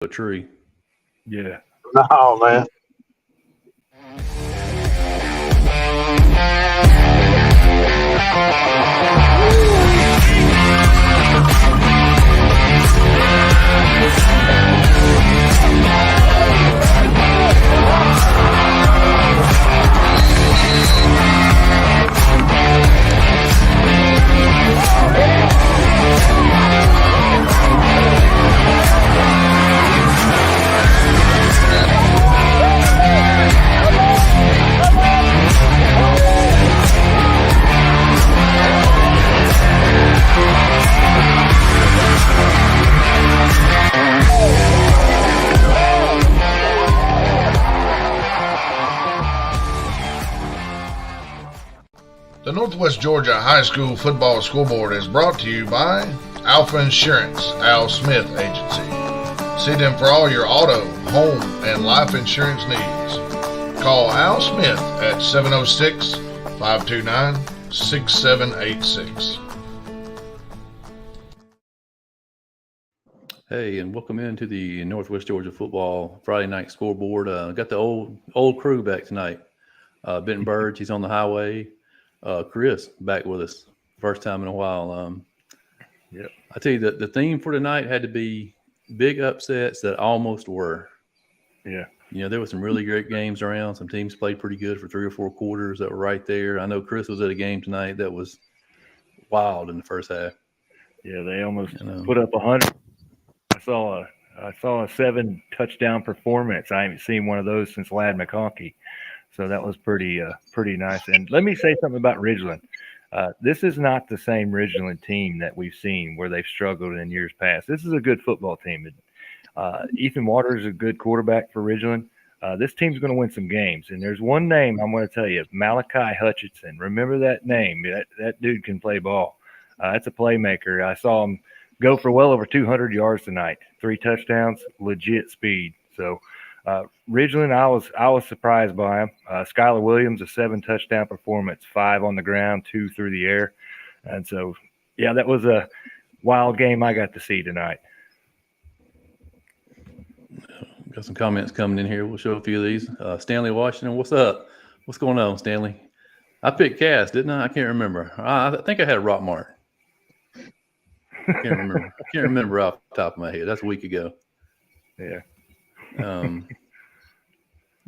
a tree. Yeah. No, man. The Northwest Georgia High School Football Scoreboard is brought to you by Alfa Insurance, Al Smith Agency. See them for all your auto, home, and life insurance needs. Call Al Smith at 706-529-6786. Hey, and welcome into the Northwest Georgia Football Friday Night Scoreboard. Got the old crew back tonight. Benton Burge, he's on the highway. Chris back with us, first time in a while. Yep. I tell you that the theme for tonight had to be big upsets that almost were. Yeah. You know, there were some really great games around. Some teams played pretty good for 3 or 4 quarters that were right there. I know Chris was at a game tonight that was wild in the first half. Yeah, they almost put up 100. I saw a 7 touchdown performance. I haven't seen one of those since Ladd McConkey. So that was pretty nice. And let me say something about Ridgeland. This is not the same Ridgeland team that we've seen where they've struggled in years past. This is a good football team. Ethan Waters is a good quarterback for Ridgeland. This team's going to win some games. And there's one name I'm going to tell you, Malachi Hutchinson. Remember that name. That dude can play ball. That's a playmaker. I saw him go for well over 200 yards tonight. 3 touchdowns, legit speed. So Ridgeland, I was surprised by him. Skylar Williams, a 7 touchdown performance, 5 on the ground, 2 through the air. And so, yeah, that was a wild game I got to see tonight. Got some comments coming in here. We'll show a few of these. Stanley Washington, what's up? What's going on, Stanley? I picked Cass, didn't I? I can't remember. I think I had Rockmart. I can't remember off the top of my head. That's a week ago. Yeah.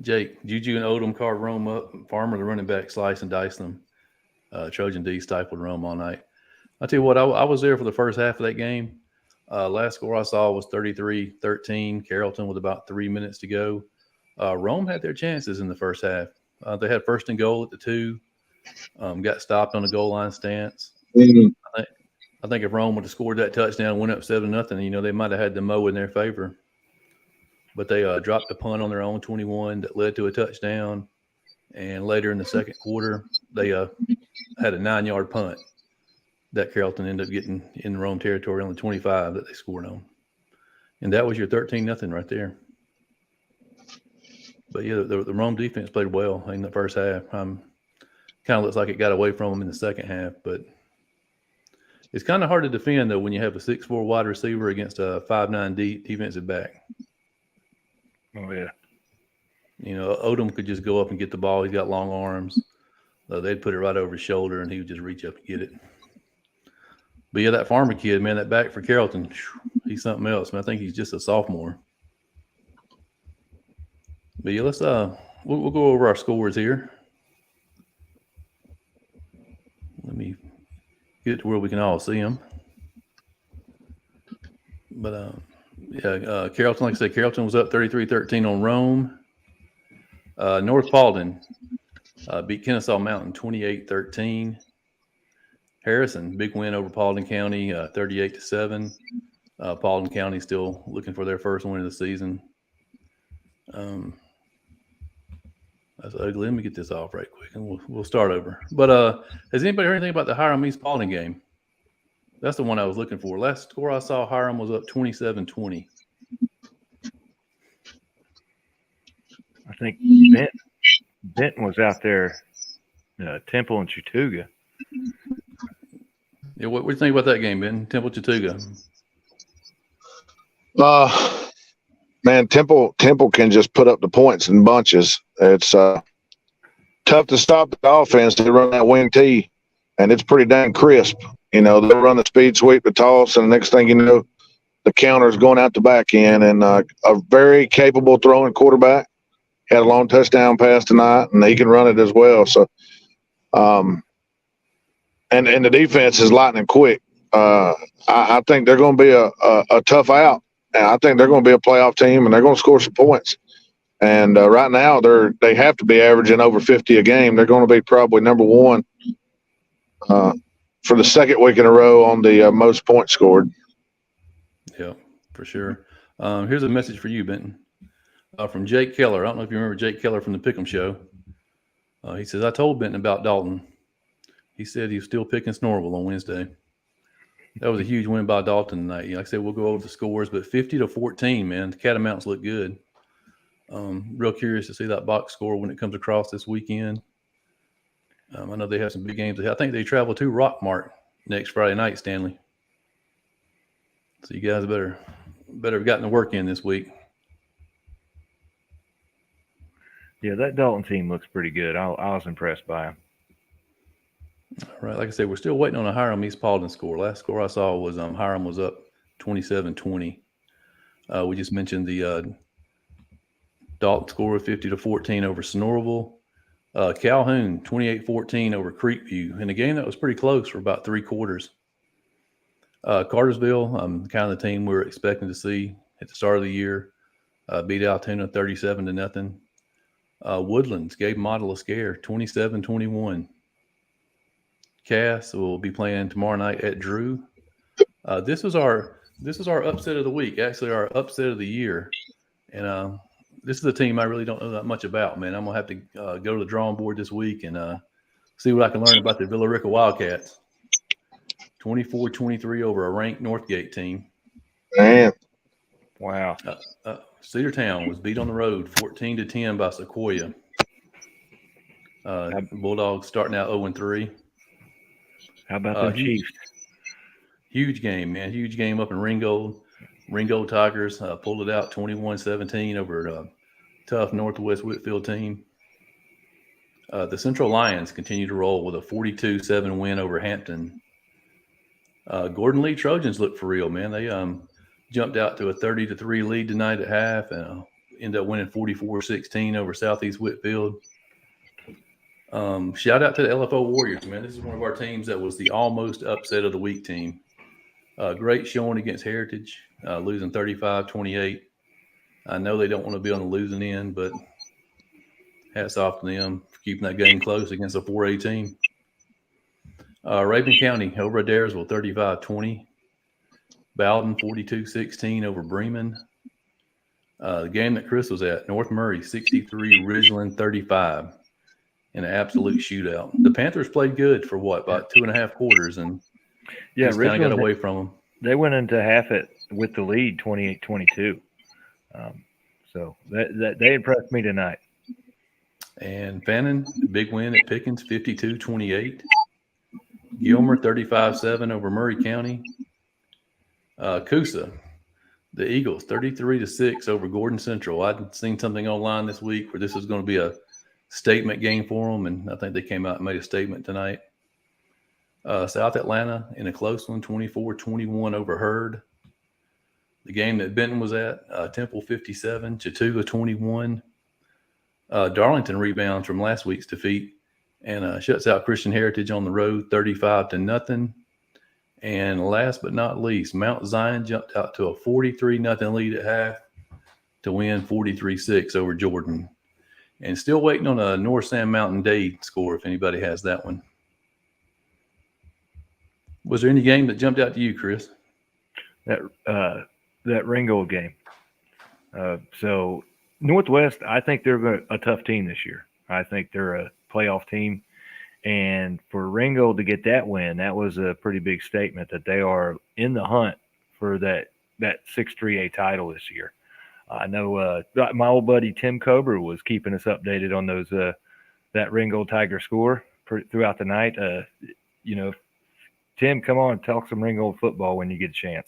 Jake, Juju and Odom carved Rome up. Farmer, the running back, slice and dice them. Trojan D stifled Rome all night. I'll tell you what, I was there for the first half of that game. Last score I saw was 33-13. Carrollton with about 3 minutes to go. Rome had their chances in the first half. They had first and goal at the 2. Got stopped on the goal line stance. Mm-hmm. I think if Rome would have scored that touchdown and went up 7-0, they might have had the mo in their favor. But they dropped a punt on their own 21 that led to a touchdown. And later in the second quarter, they had a 9-yard punt that Carrollton ended up getting in Rome territory on the 25 that they scored on. And that was your 13-0 right there. But, yeah, the Rome defense played well in the first half. Kind of looks like it got away from them in the second half. But it's kind of hard to defend, though, when you have a 6'4" wide receiver against a 5'9" defensive back. Oh, yeah. You know, Odom could just go up and get the ball. He's got long arms. They'd put it right over his shoulder, and he would just reach up and get it. But, yeah, that Farmer kid, man, that back for Carrollton, he's something else. Man, I think he's just a sophomore. But, yeah, let's we'll go over our scores here. Let me get to where we can all see them. But, Carrollton, like I said, Carrollton was up 33-13 on Rome. North Paulding beat Kennesaw Mountain 28-13. Harrison, big win over Paulding County, 38-7. Paulding County still looking for their first win of the season. That's ugly. Let me get this off right quick, and we'll start over. But has anybody heard anything about the Hiram East Paulding game? That's the one I was looking for. Last score I saw, Hiram was up 27-20. I think Benton was out there, Temple and Chattooga. Yeah, what do you think about that game, Ben? Temple Chattooga. man, Temple can just put up the points in bunches. It's tough to stop the offense. They run that wing T, and it's pretty dang crisp. You know, they'll run the speed sweep, the toss, and the next thing you know, the counter's going out the back end. And a very capable throwing quarterback. Had a long touchdown pass tonight, and he can run it as well. So, and the defense is lightning quick. I think they're going to be a tough out, and I think they're going to be a playoff team, and they're going to score some points. And right now, they have to be averaging over 50 a game. They're going to be probably number one for the second week in a row on the most points scored. Yeah, for sure. Here's a message for you, Benton, from Jake Keller. I don't know if you remember Jake Keller from the Pick'em Show. He says, I told Benton about Dalton. He said he was still picking Snorville on Wednesday. That was a huge win by Dalton tonight. Like I said, we'll go over the scores, but 50-14, man. The Catamounts look good. Real curious to see that box score when it comes across this weekend. I know they have some big games. I think they travel to Rockmart next Friday night, Stanley. So you guys better have gotten the work in this week. Yeah, that Dalton team looks pretty good. I was impressed by him. All right, like I said, we're still waiting on a Hiram East Paulding score. Last score I saw was Hiram was up 27-20. We just mentioned the Dalton score of 50-14 over Snorville. Calhoun 28-14 over Creekview in a game that was pretty close for about three quarters. Cartersville, kind of the team we were expecting to see at the start of the year, beat Altoona 37-0. Woodlands gave Model a scare, 27-21. Cass will be playing tomorrow night at Drew. This was our upset of the week, actually our upset of the year, and this is a team I really don't know that much about, man. I'm gonna have to go to the drawing board this week and see what I can learn about the Villa Rica Wildcats. 24-23 over a ranked Northgate team. Man, wow. Cedartown was beat on the road 14-10 by Sequoia. Bulldogs starting out 0-3. How about the Chiefs? Huge game, man. Huge game up in Ringgold. Ringgold Tigers pulled it out 21-17 over a tough Northwest Whitfield team. The Central Lions continue to roll with a 42-7 win over Hampton. Gordon Lee Trojans look for real, man. They jumped out to a 30-3 lead tonight at half and ended up winning 44-16 over Southeast Whitfield. Shout out to the LFO Warriors, man. This is one of our teams that was the almost upset of the week team. Great showing against Heritage, losing 35-28. I know they don't want to be on the losing end, but hats off to them for keeping that game close against a 4A team. Raven County over at Daresville 35-20. Bowden 42-16 over Bremen. The game that Chris was at, North Murray 63, Ridgeland 35 in an absolute shootout. The Panthers played good for about 2.5 quarters and just kind of got away from them. They went into half it with the lead 28-22. So that they impressed me tonight. And Fannin, big win at Pickens 52-28. Gilmer 35-7 over Murray County. Coosa, the Eagles 33-6 over Gordon Central. I'd seen something online this week where this was going to be a statement game for them, and I think they came out and made a statement tonight. South Atlanta in a close one, 24-21 over Hurd. The game that Benton was at, Temple 57, Chattooga 21. Darlington rebounds from last week's defeat and shuts out Christian Heritage on the road 35-0. And last but not least, Mount Zion jumped out to a 43-0 lead at half to win 43-6 over Jordan. And still waiting on a North Sand Mountain Day score if anybody has that one. Was there any game that jumped out to you, Chris? That Ringgold game. So Northwest, I think they're a tough team this year. I think they're a playoff team. And for Ringgold to get that win, that was a pretty big statement that they are in the hunt for that 6-3A title this year. I know my old buddy Tim Cobra was keeping us updated on those that Ringgold Tiger score throughout the night. Tim, come on, talk some Ringgold football when you get a chance.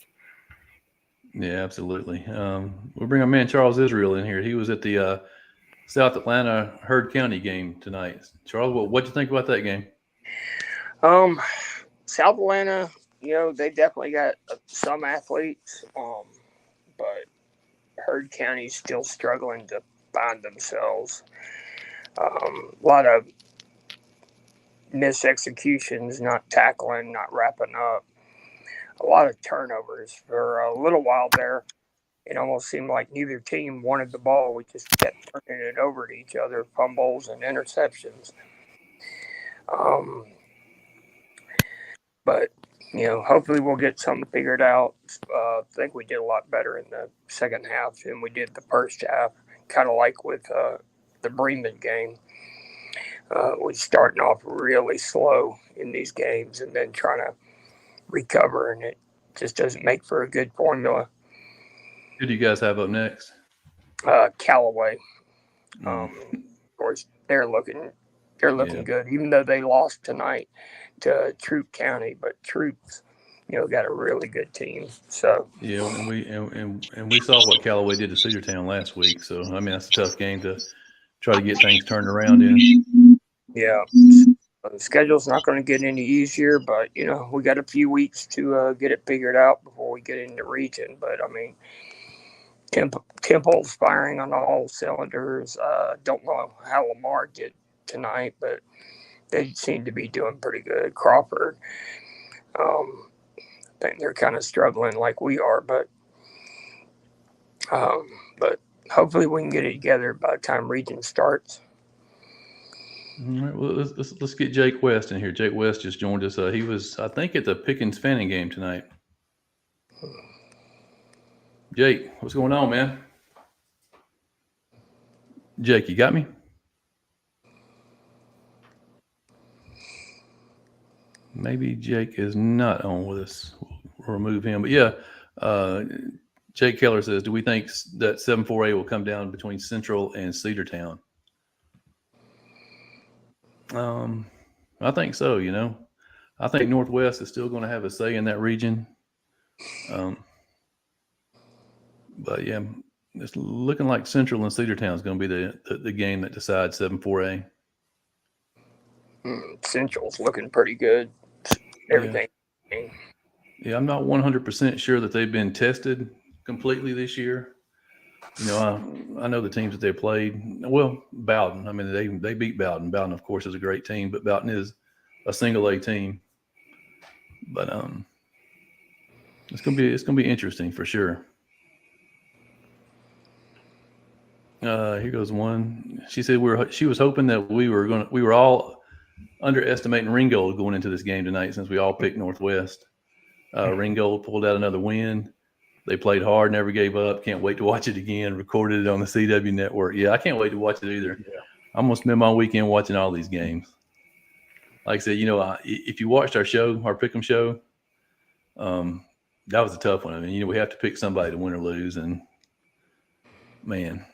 Yeah, absolutely. We'll bring our man Charles Israel in here. He was at the South Atlanta Heard County game tonight. Charles, what'd you think about that game? South Atlanta, they definitely got some athletes, but Heard County's still struggling to find themselves. A lot of misexecutions, not tackling, not wrapping up. A lot of turnovers for a little while there. It almost seemed like neither team wanted the ball. We just kept turning it over to each other, fumbles and interceptions. But, hopefully we'll get something figured out. I think we did a lot better in the second half than we did the first half, kind of like with the Bremen game. We're starting off really slow in these games and then trying to recover, and it just doesn't make for a good formula. Who do you guys have up next? Callaway. Of course, they're looking good, even though they lost tonight to Troup County. But Troop's, got a really good team. So yeah, and we saw what Callaway did to Cedartown last week. So I mean, that's a tough game to try to get things turned around in. Yeah, the schedule's not going to get any easier, but we got a few weeks to get it figured out before we get into region. But I mean, Temple's firing on all cylinders. Don't know how Lamar did tonight, but they seem to be doing pretty good. Crawford, I think they're kind of struggling like we are, but hopefully we can get it together by the time region starts. All right, well, let's get Jake West in here. Jake West just joined us. He was, I think, at the Pickens Fanning game tonight. Jake, what's going on, man? Jake, you got me? Maybe Jake is not on with us. We'll remove him. But yeah, Jake Keller says, do we think that 7-4A will come down between Central and Cedartown? I think so, I think Northwest is still going to have a say in that region. But yeah, it's looking like Central and Cedartown is going to be the game that decides 7-4A. Central's looking pretty good. Everything. Yeah, I'm not 100% sure that they've been tested completely this year. I know the teams that they played. Well, Bowden. I mean, they beat Bowden. Bowden, of course, is a great team, but Bowden is a single A team. But it's gonna be interesting for sure. Here goes one. She said she was hoping that we were all underestimating Ringgold going into this game tonight since we all picked Northwest. Ringgold pulled out another win. They played hard, never gave up. Can't wait to watch it again. Recorded it on the CW network. Yeah, I can't wait to watch it either. Yeah. I'm going to spend my weekend watching all these games. Like I said, if you watched our show, our Pick'em show, that was a tough one. I mean, we have to pick somebody to win or lose. And, man.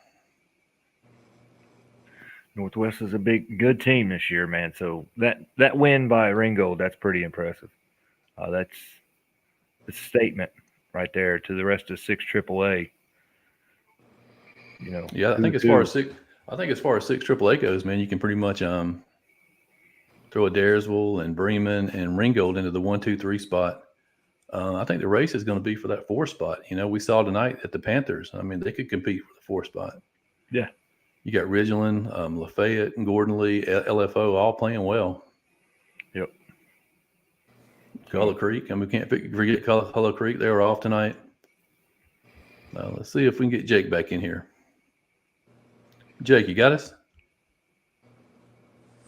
Northwest is a good team this year, man. So that win by Ringgold, that's pretty impressive. That's a statement right there to the rest of 6 AAA. Yeah, I think as far as 6 AAA goes, man, you can pretty much throw a Daresville and Bremen and Ringgold into the 1, 2, 3 spot. I think the race is going to be for that 4 spot. We saw tonight at the Panthers. I mean, they could compete for the 4 spot. Yeah. You got Ridgeland, Lafayette, and Gordon Lee, LFO all playing well. Yep. Hollow Creek. We can't forget Hollow Creek. They were off tonight. Let's see if we can get Jake back in here. Jake, you got us?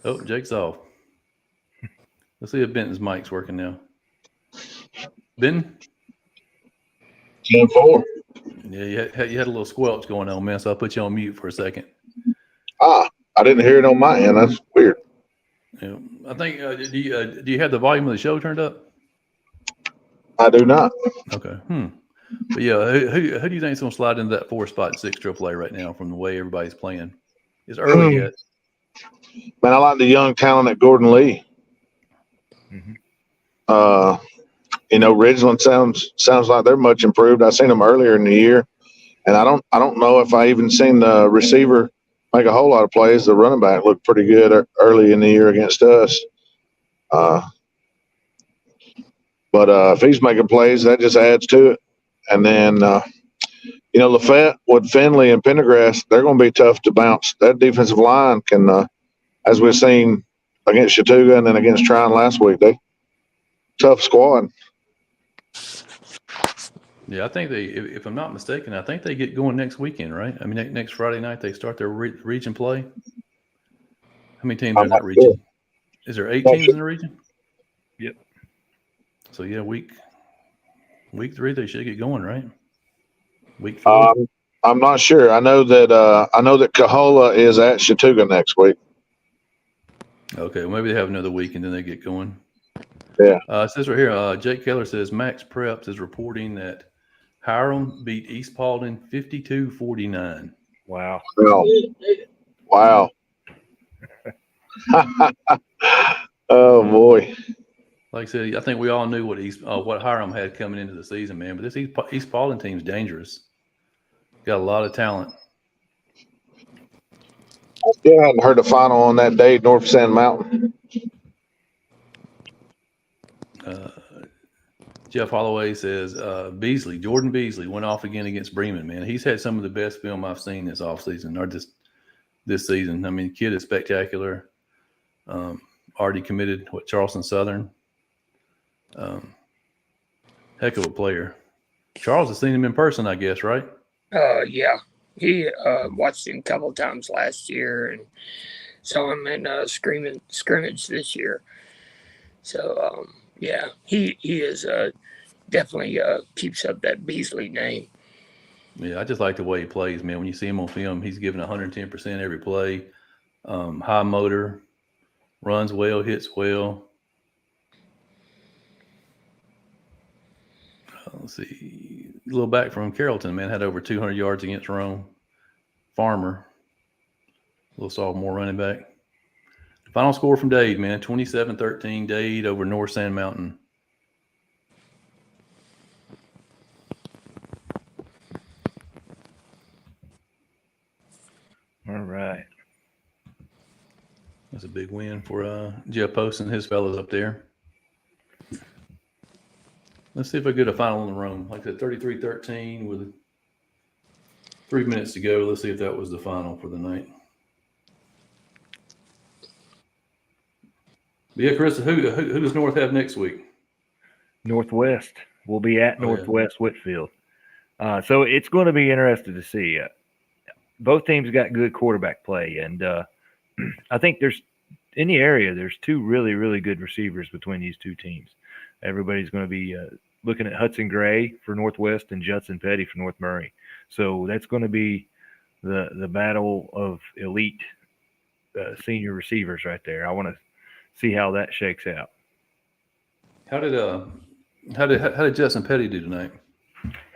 Oh, Jake's off. Let's see if Benton's mic's working now. Benton? 10-4. Yeah, you had a little squelch going on, man, so I'll put you on mute for a second. I didn't hear it on my end. That's weird. Yeah, I think, do you have the volume of the show turned up? I do not. Okay. But yeah, who do you think is going to slide into that 4 spot in 6 AAA right now from the way everybody's playing? It's early yet. Man, I like the young talent at Gordon Lee. Mm-hmm. Ridgeland sounds like they're much improved. I seen them earlier in the year, and I don't know if I even seen the receiver make a whole lot of plays. The running back looked pretty good early in the year against us. But if he's making plays, that just adds to it. And then, Lafayette with Finley and Pendergrass, they're going to be tough to bounce. That defensive line can, as we've seen against Chattooga and then against Tryon last week, they tough squad. Yeah, I think they, if I'm not mistaken, I think they get going next weekend, right? I mean, next Friday night they start their region play. How many teams are in that region? Is there 8 teams in the region? Yep. So yeah, week 3 they should get going, right? Week 4. I'm not sure. I know that Cahola is at Chattooga next week. Okay, well, maybe they have another week and then they get going. Yeah. It says right here, Jake Keller says Max Preps is reporting that Hiram beat East Paulding 52-49. Wow. Wow. Oh boy. Like I said, I think we all knew what Hiram had coming into the season, man. But this East Paulding team's dangerous. Got a lot of talent. Yeah, I hadn't heard the final on that day, North Sand Mountain. Jeff Holloway says Jordan Beasley went off again against Bremen, man. He's had some of the best film I've seen this offseason or this season. I mean, the kid is spectacular. Already committed with Charleston Southern. Heck of a player. Charles has seen him in person, I guess, right? Yeah. He watched him a couple of times last year and saw him in scrimmage this year. So, yeah, he is definitely keeps up that Beasley name. Yeah, I just like the way he plays, man. When you see him on film, he's giving 110% every play. High motor, runs well, hits well. Let's see. A little back from Carrollton, man, had over 200 yards against Rome. Farmer, little sophomore running back. Final score from Dade, man, 27-13, Dade over North Sand Mountain. All right. That's a big win for Jeff Post and his fellows up there. Let's see if I get a final in the room. Like I said, 33-13 with 3 minutes to go. Let's see if that was the final for the night. But yeah, Chris, who does North have next week? Northwest. We'll be at Northwest Whitfield. So it's going to be interesting to see. Both teams got good quarterback play, and I think there's in the area there's 2 really, really good receivers between these 2 teams. Everybody's going to be looking at Hudson Gray for Northwest and Judson Petty for North Murray. So that's going to be the battle of elite senior receivers right there. I want to see how that shakes out. How did Judson Petty do tonight?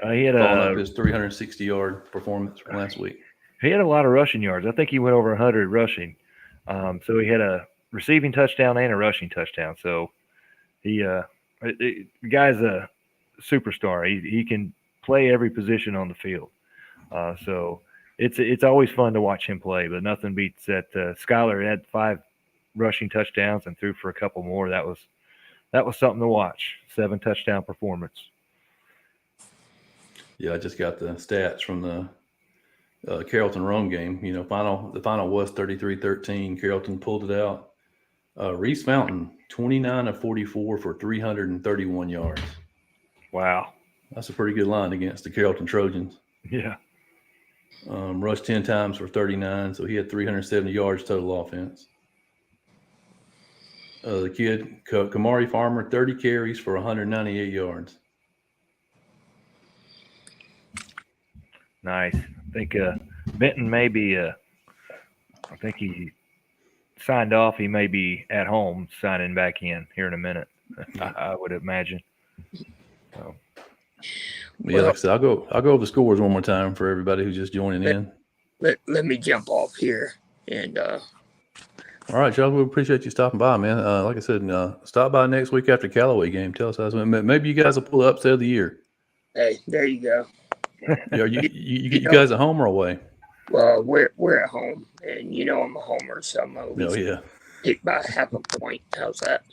He had his 360-yard performance from last week. He had a lot of rushing yards. I think he went over 100 rushing. So he had a receiving touchdown and a rushing touchdown. So the guy's a superstar. He can play every position on the field. So it's always fun to watch him play, but nothing beats that. Skyler had 5 rushing touchdowns and threw for a couple more. That was something to watch. 7 touchdown performance. Yeah, I just got the stats from the Carrollton Rome game. The final was 33-13. Carrollton pulled it out. Reese Fountain, 29 of 44 for 331 yards. Wow. That's a pretty good line against the Carrollton Trojans. Yeah. Rushed 10 times for 39, so he had 370 yards total offense. The kid, Kamari Farmer, 30 carries for 198 yards. Nice. I think Benton may be I think he signed off. He may be at home signing back in here in a minute, I would imagine. So. Yeah, like I said, I'll go over the scores one more time for everybody who's just joining in. Let me jump off here and All right, Joe. We appreciate you stopping by, man. Like I said, stop by next week after Callaway game. Tell us how it's went. Maybe you guys will pull the upset of the year. Hey, there you go. Yeah, you guys at home or away? Well, we're at home, and I'm a homer, so I'm at least pick by half a point. How's that?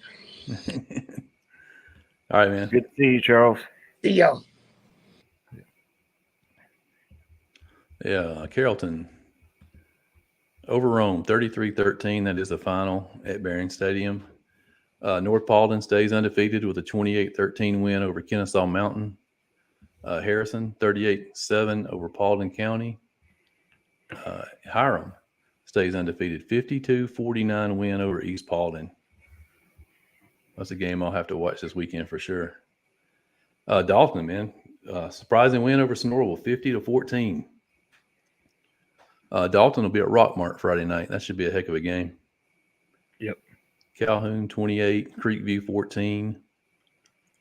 All right, man. Good to see you, Charles. See y'all. Yeah, Carrollton over Rome, 33-13. That is the final at Barron Stadium. North Paulden stays undefeated with a 28-13 win over Kennesaw Mountain. Harrison, 38-7 over Paulden County. Hiram stays undefeated, 52-49 win over East Paulden. That's a game I'll have to watch this weekend for sure. Dalton, man, surprising win over Sonoraville, 50-14. Dalton will be at Rockmart Friday night. That should be a heck of a game. Yep. Calhoun 28, Creekview 14.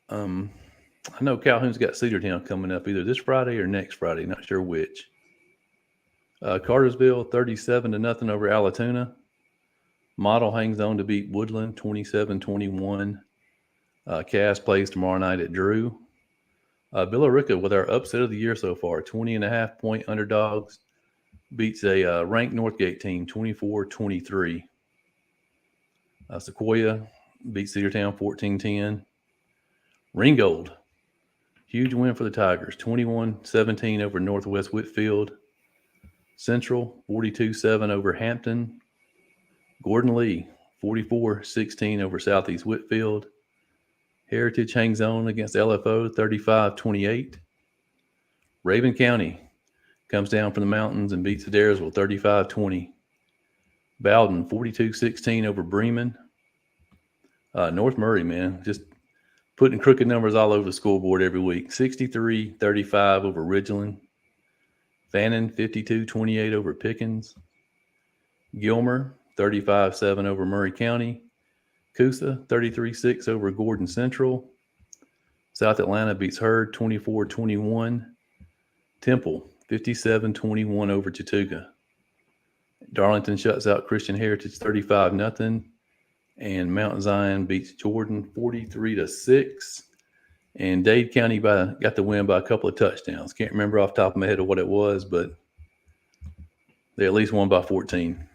I know Calhoun's got Cedartown coming up either this Friday or next Friday. Not sure which. Cartersville 37-0 over Allatoona. Model hangs on to beat Woodland 27-21. Cass plays tomorrow night at Drew. Billerica with our upset of the year so far, 20.5-point underdogs. Beats a ranked Northgate team 24-23. Sequoia beats Cedartown 14-10. Ringgold, huge win for the Tigers, 21-17 over Northwest Whitfield. Central 42-7 over Hampton. Gordon Lee 44-16 over Southeast Whitfield. Heritage hangs on against LFO 35-28. Raven County comes down from the mountains and beats Adairsville 35-20. Bowden 42-16 over Bremen. North Murray, man, just putting crooked numbers all over the scoreboard every week. 63-35 over Ridgeland. Fannin 52-28 over Pickens. Gilmer 35-7 over Murray County. Coosa 33-6 over Gordon Central. South Atlanta beats Hurd 24-21. Temple 57-21 over Chattooga. Darlington shuts out Christian Heritage 35-0. And Mount Zion beats Jordan 43-6. And Dade County got the win by a couple of touchdowns. Can't remember off the top of my head what it was, but they at least won by 14.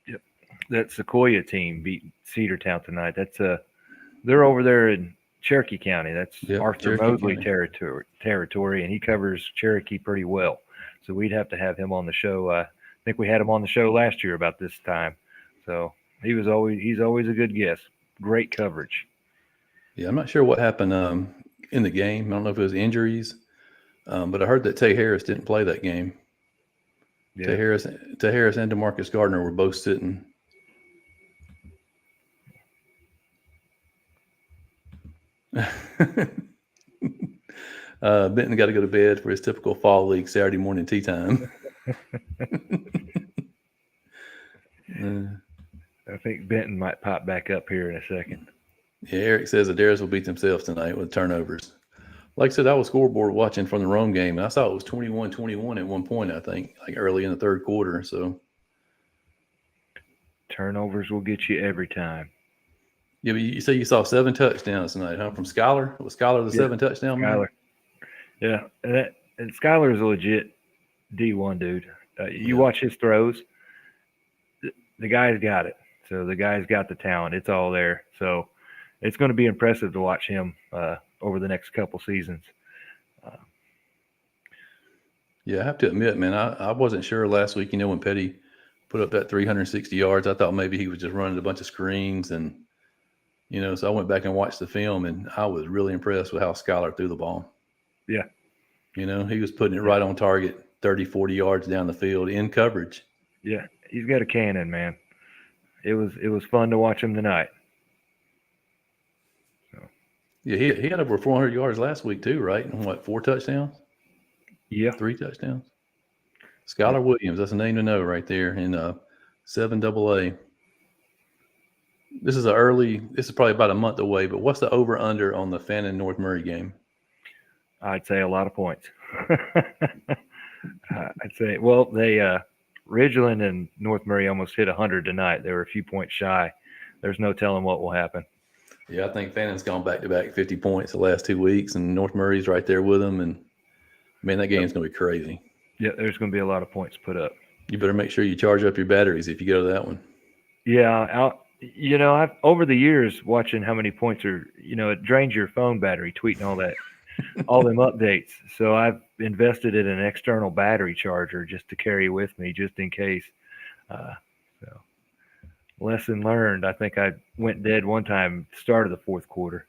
Yep. That Sequoia team beat Cedartown tonight. They're over there in Cherokee County. That's Arthur Mosley territory, and he covers Cherokee pretty well. So we'd have to have him on the show. I think we had him on the show last year about this time. So he's always a good guest. Great coverage. Yeah, I'm not sure what happened in the game. I don't know if it was injuries, but I heard that Tay Harris didn't play that game. Yeah. Tay Harris and DeMarcus Gardner were both sitting. Benton got to go to bed for his typical fall league Saturday morning tea time. I think Benton might pop back up here in a second. Yeah, Eric says Adair's will beat themselves tonight with turnovers. Like I said, I was scoreboard watching from the Rome game, and I saw it was 21-21 at one point, I think, like early in the third quarter. So turnovers will get you every time. Yeah, but you say you saw 7 touchdowns tonight, huh? From Skylar? Was Skylar the 7 touchdown man? Skylar. Yeah, and Skylar is a legit D1 dude. You watch his throws, the guy's got it. So the guy's got the talent. It's all there. So it's going to be impressive to watch him over the next couple seasons. Yeah, I have to admit, man, I wasn't sure last week, when Petty put up that 360 yards. I thought maybe he was just running a bunch of screens and, so I went back and watched the film, and I was really impressed with how Skylar threw the ball. Yeah. He was putting it right on target, 30, 40 yards down the field in coverage. Yeah, he's got a cannon, man. It was fun to watch him tonight. So. Yeah, he had over 400 yards last week too, right? And 4 touchdowns? Yeah. 3 touchdowns? Skylar Williams, that's a name to know right there in 7AA. This is probably about a month away, but what's the over-under on the Fannin North Murray game? I'd say a lot of points. I'd say, well, they Ridgeland and North Murray almost hit 100 tonight. They were a few points shy. There's no telling what will happen. Yeah, I think Fannon's gone back-to-back 50 points the last 2 weeks, and North Murray's right there with them. And, man, that game's going to be crazy. Yeah, there's going to be a lot of points put up. You better make sure you charge up your batteries if you go to that one. Yeah, I've over the years watching how many points are, it drains your phone battery, tweeting all that, all them updates. So I've invested in an external battery charger just to carry with me, just in case. So lesson learned. I think I went dead one time, start of the fourth quarter.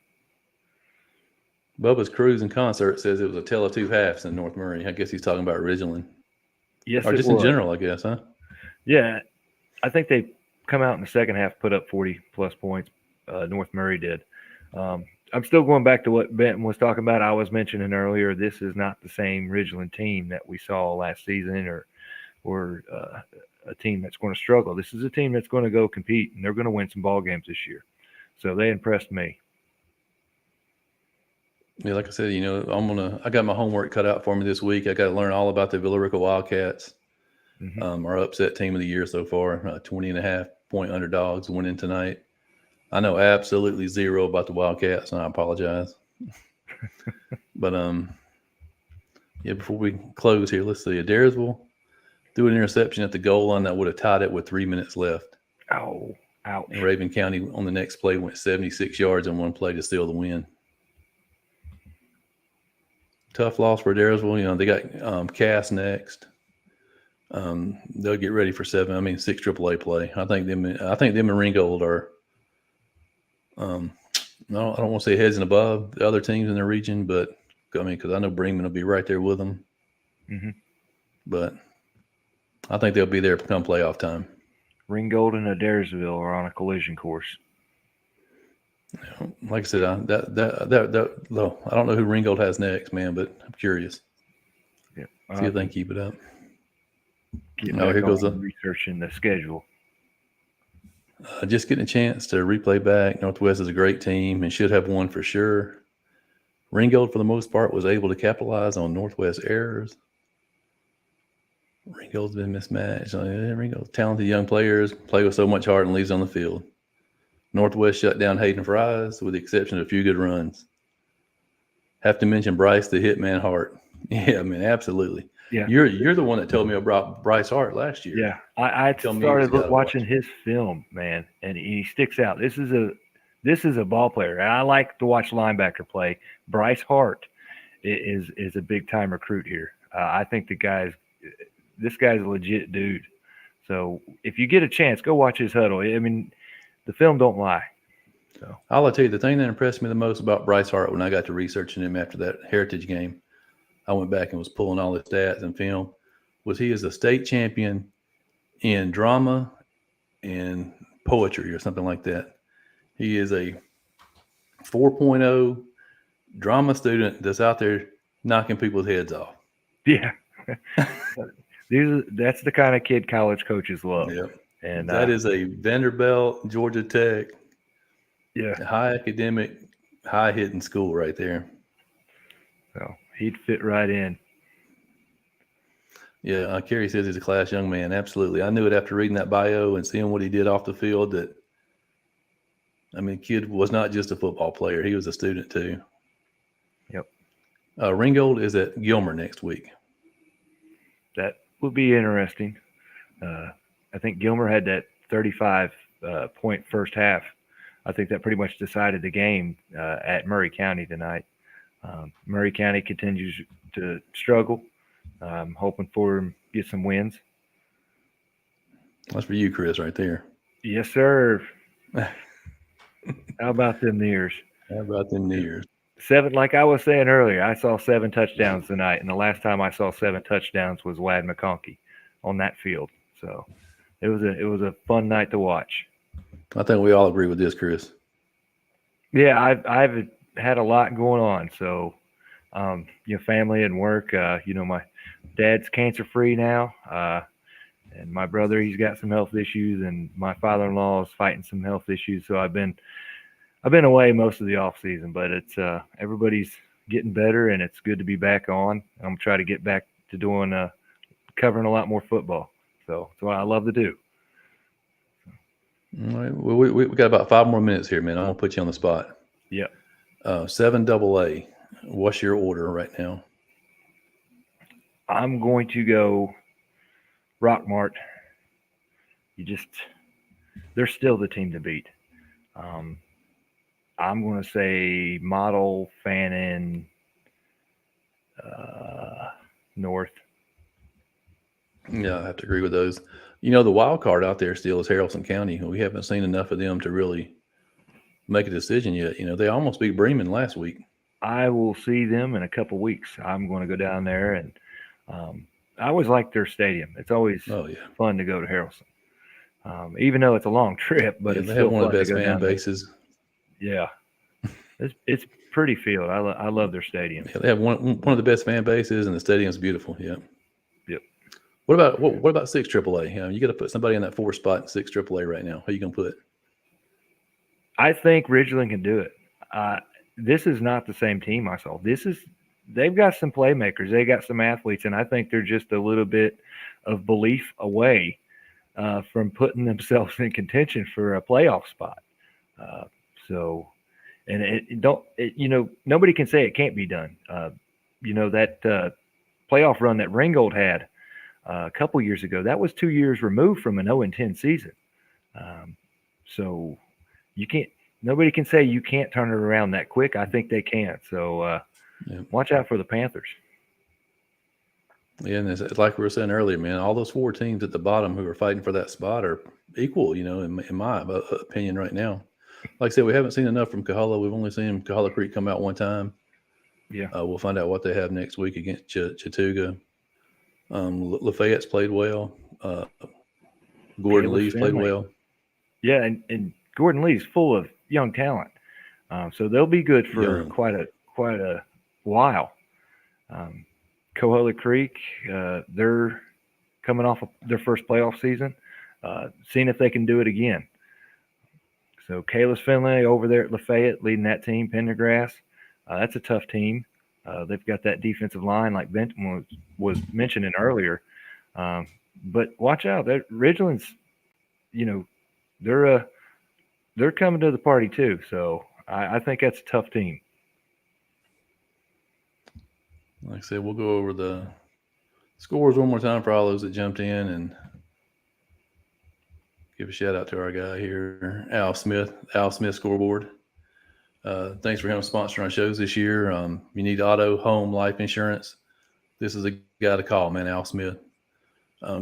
Bubba's Cruise and Concert says it was a tale of two halves in North Murray. I guess he's talking about Ridgeland. Yes, or just in general, I guess, huh? Yeah, I think they come out in the second half, put up 40-plus points. North Murray did. I'm still going back to what Benton was talking about. I was mentioning earlier, this is not the same Ridgeland team that we saw last season or a team that's going to struggle. This is a team that's going to go compete, and they're going to win some ball games this year. So they impressed me. Yeah, like I said, I got my homework cut out for me this week. I got to learn all about the Villarica Wildcats, our upset team of the year so far. 20.5-point underdogs winning tonight. I know absolutely zero about the Wildcats, and I apologize. But before we close here, let's see. Adairsville threw an interception at the goal line that would have tied it with 3 minutes left. Oh, ouch. And Raven County on the next play went 76 yards in one play to steal the win. Tough loss for Adairsville. They got Cass next. They'll get ready for 6 AAA play. I think them and Ringgold are. I don't want to say heads and above the other teams in the region, but because I know Bremen will be right there with them. Mm-hmm. But I think they'll be there come playoff time. Ringgold and Adairsville are on a collision course. Like I said, I don't know who Ringgold has next, man, but I'm curious. Yeah, see if they can keep it up. Here goes researching the schedule. Just getting a chance to replay back. Northwest is a great team and should have won for sure. Ringgold, for the most part, was able to capitalize on Northwest errors. Ringgold's been mismatched. Ringgold, talented young players, play with so much heart and leaves on the field. Northwest shut down Hayden Fries with the exception of a few good runs. Have to mention Bryce the Hitman Hart. Yeah, absolutely. Yeah, you're the one that told me about Bryce Hart last year. Yeah, I started watching his film, man, and he sticks out. This is a ball player. I like to watch linebacker play. Bryce Hart is a big time recruit here. I think this guy's a legit dude. So if you get a chance, go watch his huddle. The film don't lie. So I'll tell you the thing that impressed me the most about Bryce Hart when I got to researching him after that Heritage game. I went back and was pulling all his stats and film. Was he is a state champion in drama and poetry or something like that. He is a 4.0 drama student that's out there knocking people's heads off. Yeah. That's the kind of kid college coaches love. Yep. And that is a Vanderbilt, Georgia Tech, high academic, high hitting school right there. So he'd fit right in. Yeah, Kerry says he's a class young man. Absolutely. I knew it after reading that bio and seeing what he did off the field that, kid was not just a football player. He was a student too. Yep. Ringgold is at Gilmer next week. That will be interesting. I think Gilmer had that 35-point first half. I think that pretty much decided the game at Murray County tonight. Murray County continues to struggle. I'm hoping for him to get some wins. That's for you, Chris, right there. Yes, sir. How about them Nears? How about them Nears? 7, like I was saying earlier, I saw 7 touchdowns tonight, and the last time I saw 7 touchdowns was Wad McConkey on that field. So it was a fun night to watch. I think we all agree with this, Chris. Yeah, I've had a lot going on. So, family and work. My dad's cancer-free now, and my brother, he's got some health issues, and my father-in-law is fighting some health issues. So I've been away most of the off season, but it's everybody's getting better, and it's good to be back on. I'm trying to get back to doing covering a lot more football. So it's what I love to do. All right. Well, we got about 5 more minutes here, man. I'm gonna put you on the spot. Yep. 7AA. What's your order right now? I'm going to go Rockmart. They're still the team to beat. I'm going to say Model, Fannin, North. Yeah, I have to agree with those. The wild card out there still is Haralson County. We haven't seen enough of them to really make a decision yet. They almost beat Bremen last week. I will see them in a couple weeks. I'm going to go down there, and I always like their stadium. It's always fun to go to Haralson, even though it's a long trip. But it's they still have one of fun the best to go fan down there. bases. Yeah, it's pretty field. I love their stadium. Yeah, they have one of the best fan bases, and the stadium's beautiful. Yeah. Yep. What about 6 AAA? You got to put somebody in that 4 spot in 6 AAA right now. Who are you gonna put? I think Ridgeland can do it. This is not the same team I saw. They've got some playmakers. They got some athletes, and I think they're just a little bit of belief away from putting themselves in contention for a playoff spot. Nobody can say it can't be done. That playoff run that Ringgold had a couple years ago, that was 2 years removed from an 0-10 season. So nobody can say you can't turn it around that quick. I think they can. So watch out for the Panthers. Yeah, and it's like we were saying earlier, man, all those 4 teams at the bottom who are fighting for that spot are equal, in my opinion right now. Like I said, we haven't seen enough from Coahulla. We've only seen Coahulla Creek come out one time. Yeah. We'll find out what they have next week against Chattooga. Lafayette's played well. Gordon Lee's played well. Yeah, and Gordon Lee's full of young talent. So they'll be good for quite a while. Coahulla Creek, they're coming off of their first playoff season, seeing if they can do it again. So Kalis Finley over there at Lafayette leading that team, Pendergrass. That's a tough team. They've got that defensive line like Benton was mentioning earlier. But watch out. Ridgeland's, they're coming to the party too. So I think that's a tough team. Like I said, we'll go over the scores one more time for all those that jumped in and give a shout out to our guy here, Al Smith Scoreboard. Thanks for him sponsoring our shows this year. You need auto, home, life insurance. This is a guy to call, man, Al Smith.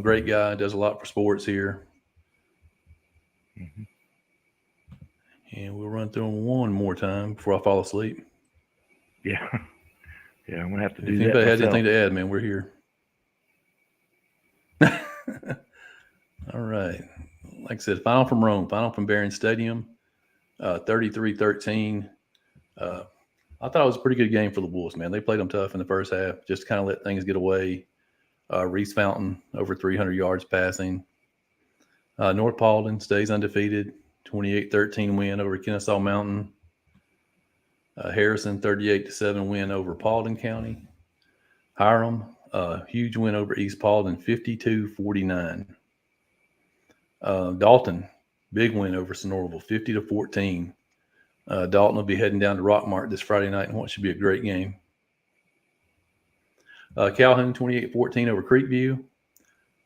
Great guy, does a lot for sports here. Mm-hmm. And we'll run through them one more time before I fall asleep. Yeah. Yeah, I'm going to have to do if that. Anybody has anything to add, man, we're here. All right. Like I said, final from Rome, final from Barron Stadium, 33-13. I thought it was a pretty good game for the Wolves, man. They played them tough in the first half, just to kind of let things get away. Reese Fountain, over 300 yards passing. North Paulding stays undefeated, 28-13 win over Kennesaw Mountain. Harrison, 38-7 win over Paulding County. Hiram, huge win over East Paulding, 52-49. Dalton, big win over Sonoraville, 50-14. Dalton will be heading down to Rockmart this Friday night in what should be a great game. Calhoun, 28-14 over Creekview.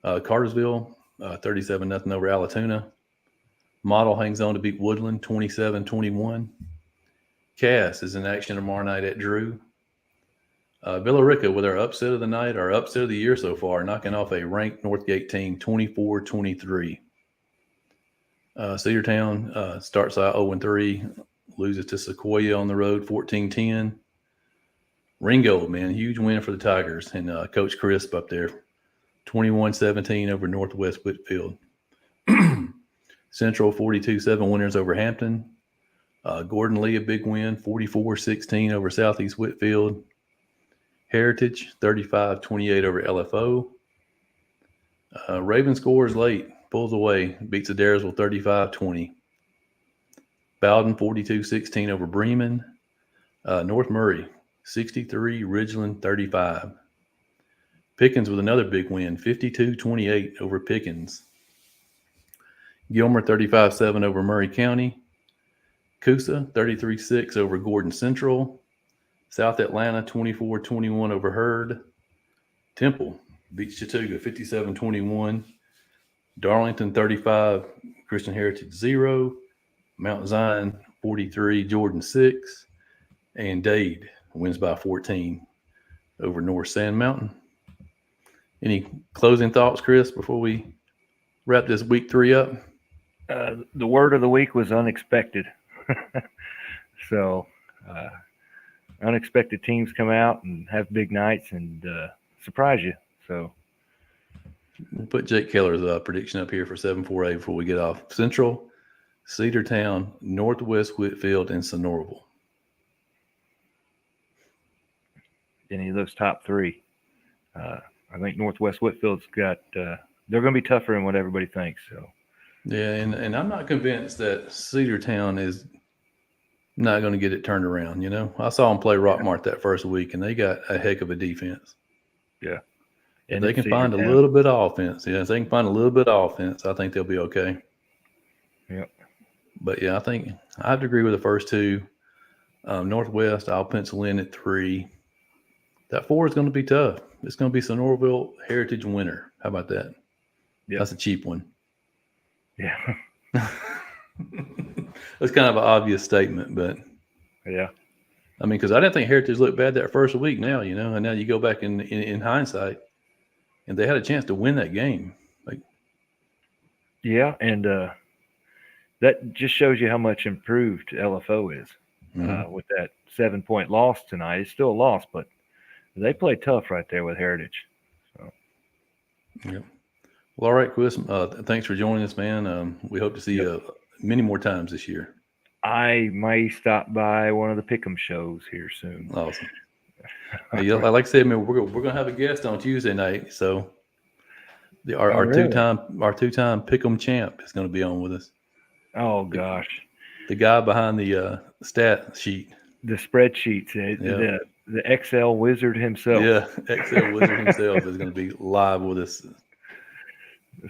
Cartersville, 37-0 over Allatoona. Model hangs on to beat Woodland, 27-21. Cass is in action tomorrow night at Drew. Villa Rica with our upset of the night, our upset of the year so far, knocking off a ranked Northgate team 24-23. Cedartown starts out 0-3, loses to Sequoia on the road 14-10. Ringgold, man, huge win for the Tigers, and Coach Crisp up there, 21-17 over Northwest Whitfield. Central 42-7 winners over Hampton. Gordon Lee, a big win, 44-16 over Southeast Whitfield. Heritage, 35-28 over LFO. Raven scores late, pulls away, beats Adairsville 35-20. Bowden, 42-16 over Bremen. North Murray, 63, Ridgeland, 35. Pickens with another big win, 52-28 over Pickens. Gilmer 35-7 over Murray County. Coosa 33-6 over Gordon Central. South Atlanta 24-21 over Hurd. Temple beats Chattooga 57-21. Darlington 35, Christian Heritage 0. Mount Zion 43, Jordan 6. And Dade wins by 14 over North Sand Mountain. Any closing thoughts, Chris, before we wrap this week 3 up? The word of the week was unexpected. So unexpected teams come out and have big nights and surprise you. So we'll put Jake Keller's prediction up here for 7-4A before we get off. Central, Cedartown, Northwest Whitfield, and Sonoraville. Any of those top 3. I think Northwest Whitfield's got they're going to be tougher than what everybody thinks. So yeah, and I'm not convinced that Cedartown is not going to get it turned around. I saw them play Rockmart that first week, and they got a heck of a defense. Yeah. If they can find a little bit of offense, if they can find a little bit of offense, I think they'll be okay. Yeah. But, yeah, I think I have to agree with the first 2. Northwest, I'll pencil in at 3. That 4 is going to be tough. It's going to be Sonoraville Heritage winner. How about that? Yeah. That's a cheap one. Yeah. That's kind of an obvious statement, but yeah. I mean, because I didn't think Heritage looked bad that first week now, and now you go back in hindsight, and they had a chance to win that game. Yeah, and that just shows you how much improved LFO is with that 7-point loss tonight. It's still a loss, but they play tough right there with Heritage. So. Yep. Well, all right, Chris. Thanks for joining us, man. We hope to see you many more times this year. I may stop by one of the Pick'em shows here soon. Awesome. Like I said, man, we're gonna have a guest on Tuesday night, so our two-time Pick'em champ is going to be on with us. Oh gosh, the guy behind the stat sheet, the spreadsheets, the Excel wizard himself. Yeah, Excel wizard himself is going to be live with us.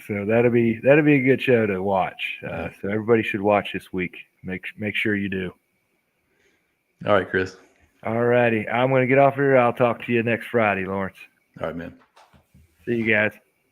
So that'll be a good show to watch. So everybody should watch this week. Make sure you do. All right, Chris. All righty. I'm going to get off here. I'll talk to you next Friday, Lawrence. All right, man. See you guys.